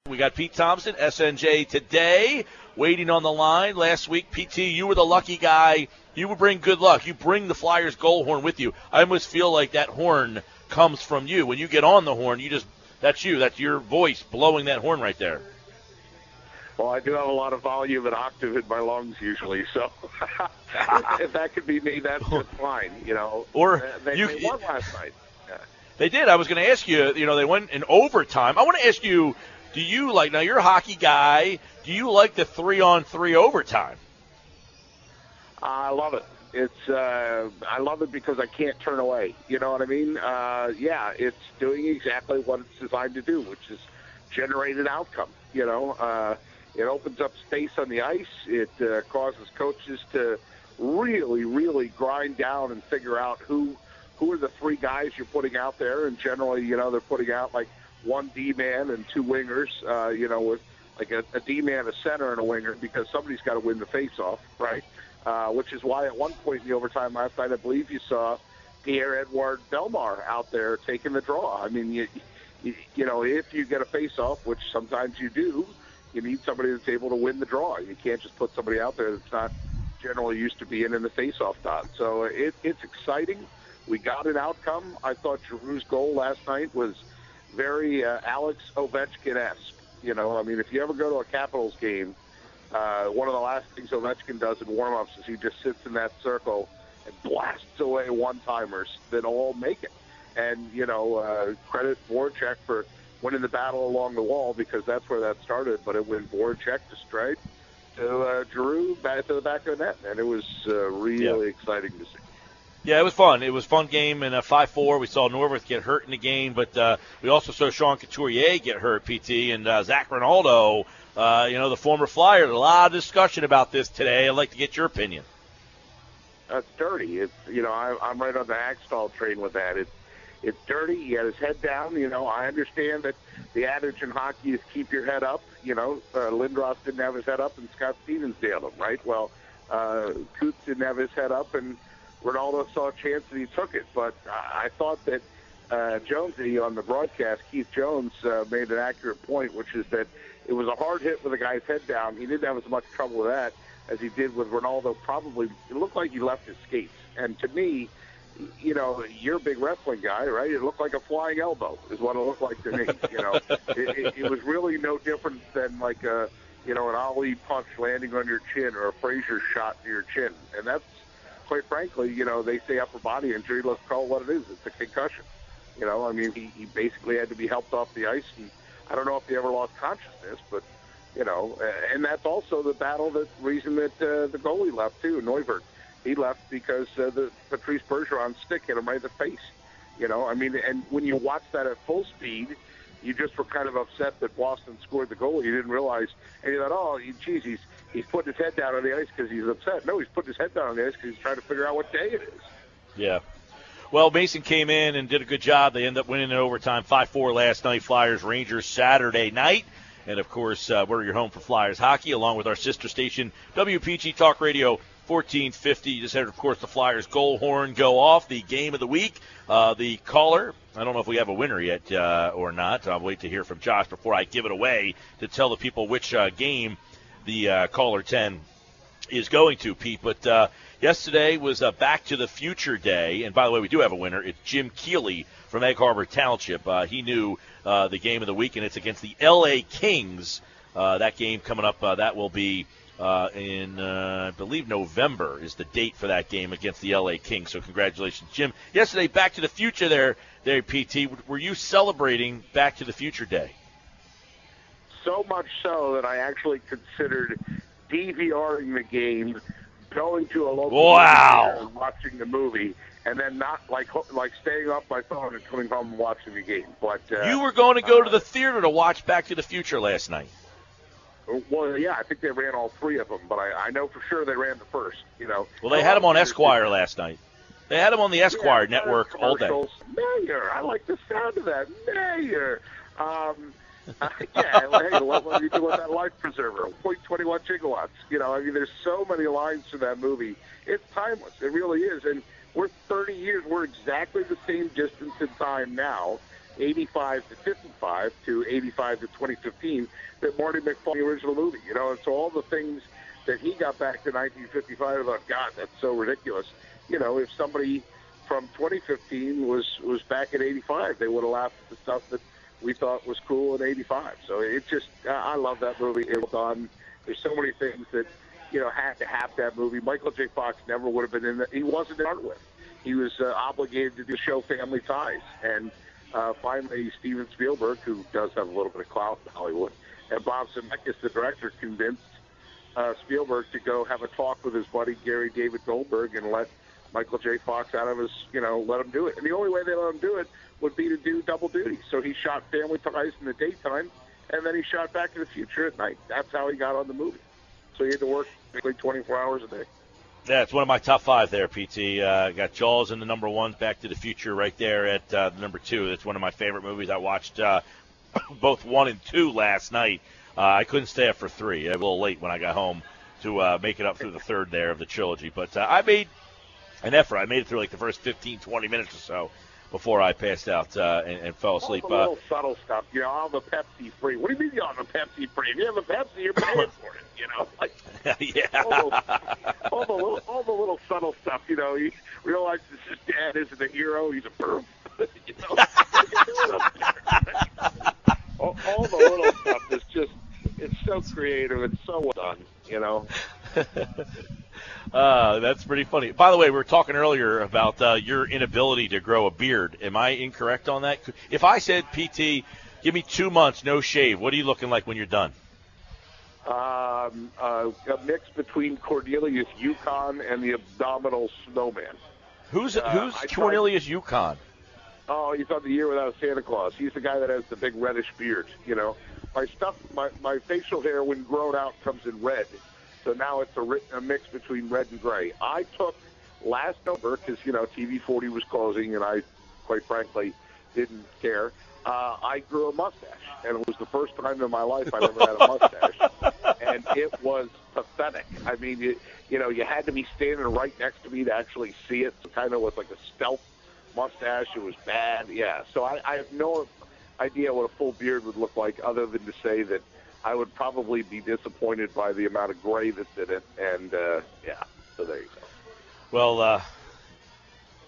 We got Pete Thompson, SNJ today, waiting on the line. Last week, PT, you were the lucky guy. You would bring good luck. You bring the Flyers goal horn with you. I almost feel like that horn comes from you. When you get on the horn, that's you. That's your voice blowing that horn right there. Well, I do have a lot of volume and octave in my lungs usually, so if that could be me, that's just fine, Or they won last night. Yeah. They did. I was going to ask you, they went in overtime. I want to ask you, do you now you're a hockey guy, do you like the 3-on-3 overtime? I love it. I love it because I can't turn away. You know what I mean? It's doing exactly what it's designed to do, which is generate an outcome. It opens up space on the ice. It causes coaches to really, really grind down and figure out who are the three guys you're putting out there. And generally, they're putting out like one D-man and two wingers, with like a D-man, a center, and a winger, because somebody's got to win the face-off, right? Which is why at one point in the overtime last night, I believe you saw Pierre-Edouard Bellemare out there taking the draw. I mean, if you get a face-off, which sometimes you do, you need somebody that's able to win the draw. You can't just put somebody out there that's not generally used to being in the face-off dot. So it's exciting. We got an outcome. I thought Giroux's goal last night was very Alex Ovechkin-esque. If you ever go to a Capitals game, one of the last things Ovechkin does in warm-ups is he just sits in that circle and blasts away one-timers that all make it. And, credit Voracek for winning the battle along the wall, because that's where that started. But it went Voracek to straight to Giroux back to the back of the net. And it was really exciting to see. Yeah, it was fun. It was a fun game in a 5-4. We saw Norworth get hurt in the game, but we also saw Sean Couturier get hurt, PT, and Zach Rinaldo, the former Flyer. A lot of discussion about this today. I'd like to get your opinion. That's dirty. It's I'm right on the Axtall train with that. It's dirty. He had his head down. I understand that the adage in hockey is keep your head up. Lindros didn't have his head up, and Scott Stevens nailed him, right? Well, Coots didn't have his head up, and Ronaldo saw a chance and he took it. But I thought that Jonesy on the broadcast, Keith Jones, made an accurate point, which is that it was a hard hit with a guy's head down. He didn't have as much trouble with that as he did with Ronaldo. Probably, it looked like he left his skates. And to me, you're a big wrestling guy, right? It looked like a flying elbow is what it looked like to me. It was really no different than like an Ali punch landing on your chin or a Frazier shot to your chin. And that's, quite frankly, they say upper body injury. Let's call it what it is. It's a concussion. He basically had to be helped off the ice. And I don't know if he ever lost consciousness, but, and that's also the reason that the goalie left, too, Neuvirth. He left because the Patrice Bergeron stick hit him right in the face. And when you watch that at full speed, you just were kind of upset that Boston scored the goal. You didn't realize, and you thought, he's putting his head down on the ice because he's upset. No, he's putting his head down on the ice because he's trying to figure out what day it is. Yeah. Well, Mason came in and did a good job. They ended up winning in overtime 5-4 last night. Flyers-Rangers Saturday night. And, of course, we're your home for Flyers hockey, along with our sister station, WPG Talk Radio 1450. You just had, of course, the Flyers goal horn go off, the game of the week. The caller, I don't know if we have a winner yet or not. I'll wait to hear from Josh before I give it away to tell the people which game the caller 10 is going to, Pete. But yesterday was Back to the Future Day. And, by the way, we do have a winner. It's Jim Keeley from Egg Harbor Township. He knew the game of the week, and it's against the L.A. Kings. That game coming up, that will be in, I believe, November is the date for that game against the L.A. Kings. So congratulations, Jim. Yesterday, Back to the Future there, PT. Were you celebrating Back to the Future Day? So much so that I actually considered DVRing the game, going to a local theater and watching the movie, and then not like staying off my phone and coming home and watching the game. But you were going to go to the theater to watch Back to the Future last night. Well, yeah, I think they ran all three of them, but I know for sure they ran the first. Well, they had them on Esquire last night. They had them on the Esquire network all day. Mayor, I like the sound of that. Mayor. Hey, what do you do with that life preserver? 0.21 gigawatts. There's so many lines to that movie. It's timeless. It really is. And we're 30 years. We're exactly the same distance in time now 85 to 55 to 85 to 2015 that Marty McFly, the original movie, you know, and so all the things that he got back to 1955, I thought, God, that's so ridiculous. You know, if somebody from 2015 was back at 85, they would have laughed at the stuff that we thought was cool in 85. So it just, I love that movie. It was done. There's so many things that, you know, had to have that movie. Michael J. Fox never would have been in it. He wasn't in with. He was obligated to do show Family Ties. And finally, Steven Spielberg, who does have a little bit of clout in Hollywood, and Bob Zemeckis, the director, convinced Spielberg to go have a talk with his buddy Gary David Goldberg and let Michael J. Fox out of his, you know, let him do it. And the only way they let him do it would be to do double duty. So he shot Family Ties in the daytime, and then he shot Back to the Future at night. That's how he got on the movie. So he had to work like 24 hours a day. Yeah, it's one of my top 5 there, PT. Got Jaws in the number 1, Back to the Future right there at the number 2. That's one of my favorite movies. I watched both 1 and 2 last night. I couldn't stay up for 3. A little late when I got home to make it up through the third there of the trilogy. But I made an effort. I made it through like the first 15, 20 minutes or so before I passed out and fell asleep. All the little subtle stuff, you know, all the Pepsi free. What do you mean you're on the Pepsi free? If you have a Pepsi, you're paying for it, you know? Like, yeah. all the little subtle stuff, you know. You realize his dad isn't a hero, he's a perv. You know? all the little stuff is just, it's so creative, it's so well done, you know. That's pretty funny. By the way, we were talking earlier about your inability to grow a beard. Am I incorrect on that? If I said, PT, give me 2 months, no shave, what are you looking like when you're done? A mix between Cornelius Yukon and the Abdominal Snowman. Who's Cornelius Yukon? Oh, he's on The Year Without Santa Claus. He's the guy that has the big reddish beard, you know. My facial hair, when grown out, comes in red. So now it's a mix between red and gray. I took last November, because, you know, TV 40 was closing, and I, quite frankly, didn't care. I grew a mustache, and it was the first time in my life I've ever had a mustache. And it was pathetic. I mean, you know, you had to be standing right next to me to actually see it. So kind of was like a stealth mustache. It was bad. Yeah, so I have no idea what a full beard would look like, other than to say that I would probably be disappointed by the amount of gray that's in it, and yeah, so there you go. Well,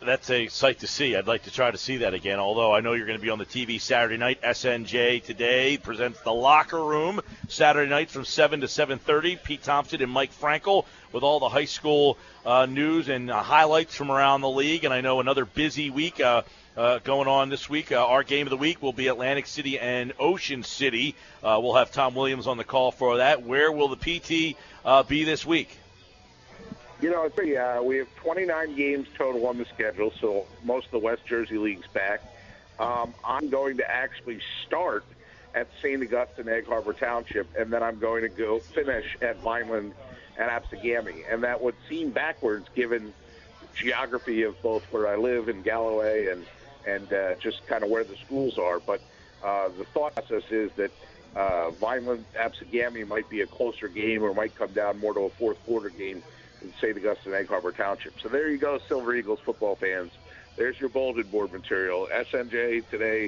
that's a sight to see. I'd like to try to see that again, although I know you're going to be on the TV Saturday night. SNJ today presents The Locker Room, Saturday night from 7 to 7:30. Pete Thompson and Mike Frankel with all the high school news and highlights from around the league, and I know another busy week going on this week. Our game of the week will be Atlantic City and Ocean City. We'll have Tom Williams on the call for that. Where will the PT be this week? You know, we have 29 games total on the schedule, so most of the West Jersey League's back. I'm going to actually start at St. Augustine, Egg Harbor Township, and then I'm going to go finish at Vineland and Absegami. And that would seem backwards given the geography of both where I live in Galloway and just kind of where the schools are. But the thought process is that Vineland, Absegami might be a closer game, or might come down more to a fourth quarter game in St. Augustine, Egg Harbor Township. So there you go, Silver Eagles football fans. There's your bulletin board material. SNJ today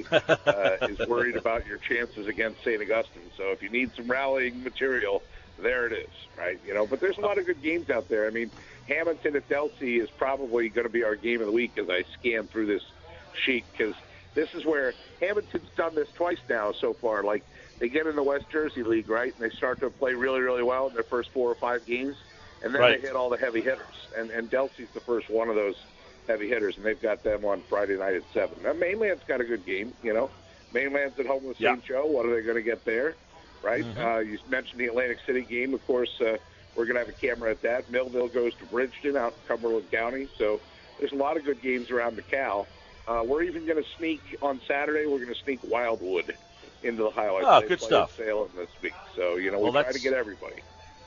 is worried about your chances against St. Augustine. So if you need some rallying material, there it is, right? You know, but there's a lot of good games out there. I mean, Hamilton at Delsea is probably going to be our game of the week as I scan through this sheet, because this is where Hamilton's done this twice now so far. Like, they get in the West Jersey League, right, and they start to play really, really well in their first 4 or 5 games, and then they hit all the heavy hitters. And Delsea's the first one of those heavy hitters, and they've got them on Friday night at 7. Now, Mainland's got a good game, you know. Mainland's at home with St. Joe. What are they going to get there, right? Mm-hmm. You mentioned the Atlantic City game. Of course, we're going to have a camera at that. Millville goes to Bridgeton out in Cumberland County. So there's a lot of good games around the Cal. We're even going to sneak on Saturday. We're going to sneak Wildwood into the highlights. Oh, good stuff. Salem this week. So, you know, we try to get everybody.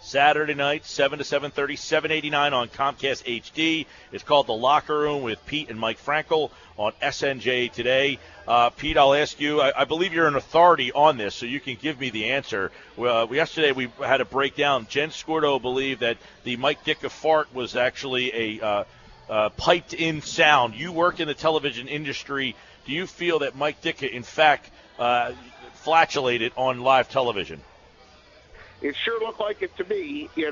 Saturday night, 7 to 7:30, 789 on Comcast HD. It's called The Locker Room with Pete and Mike Frankel on SNJ today. Pete, I'll ask you, I believe you're an authority on this, so you can give me the answer. Yesterday we had a breakdown. Jen Scordo believed that the Mike Ditka fart was actually a piped-in sound. You work in the television industry. do you feel that Mike Ditka, in fact, flatulated on live television? It sure looked like it to me, Come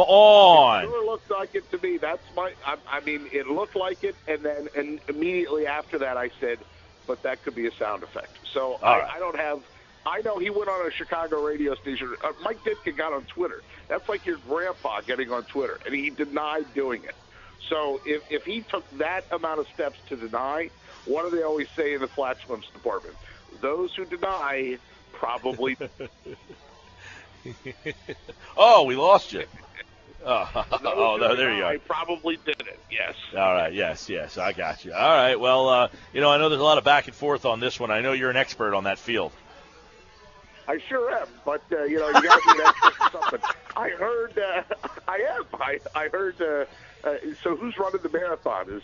on! It sure looked like it to me. It looked like it, and immediately after that I said, but that could be a sound effect. So I know he went on a Chicago radio station. Mike Ditka got on Twitter. That's like your grandpa getting on Twitter, and he denied doing it. So if he took that amount of steps to deny, what do they always say in the flatulence department? Those who deny probably. Oh, we lost you. No, there you go. I probably did it, yes. All right, yes, I got you. All right, well, I know there's a lot of back and forth on this one. I know you're an expert on that field. I sure am, but, you got to be an expert for something. I heard, I heard, so who's running the marathon?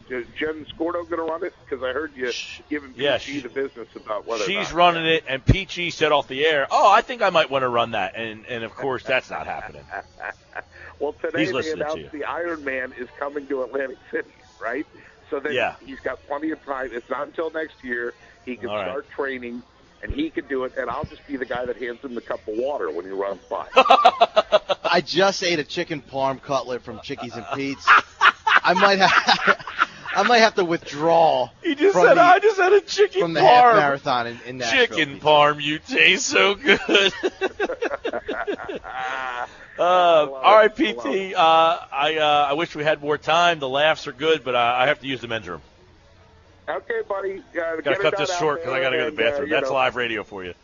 Is Jen Scordo going to run it? Because I heard you giving PG the business about whether she's running it, and PG said off the air, I think I might want to run that. And of course, that's not happening. Well, today they announced the Ironman is coming to Atlantic City, right? So then he's got plenty of time. It's not until next year. He can start training, and he can do it, and I'll just be the guy that hands him the cup of water when he runs by. I just ate a chicken parm cutlet from Chickies and Pete's. I might have to withdraw. He just said, I just had a chicken from the parm. half marathon in Nashville. Chicken parm, you taste so good. All right, PT. I wish we had more time. The laughs are good, but I have to use the men's room. Okay, buddy. Got to cut this short because I got to go to the bathroom. That's live radio for you.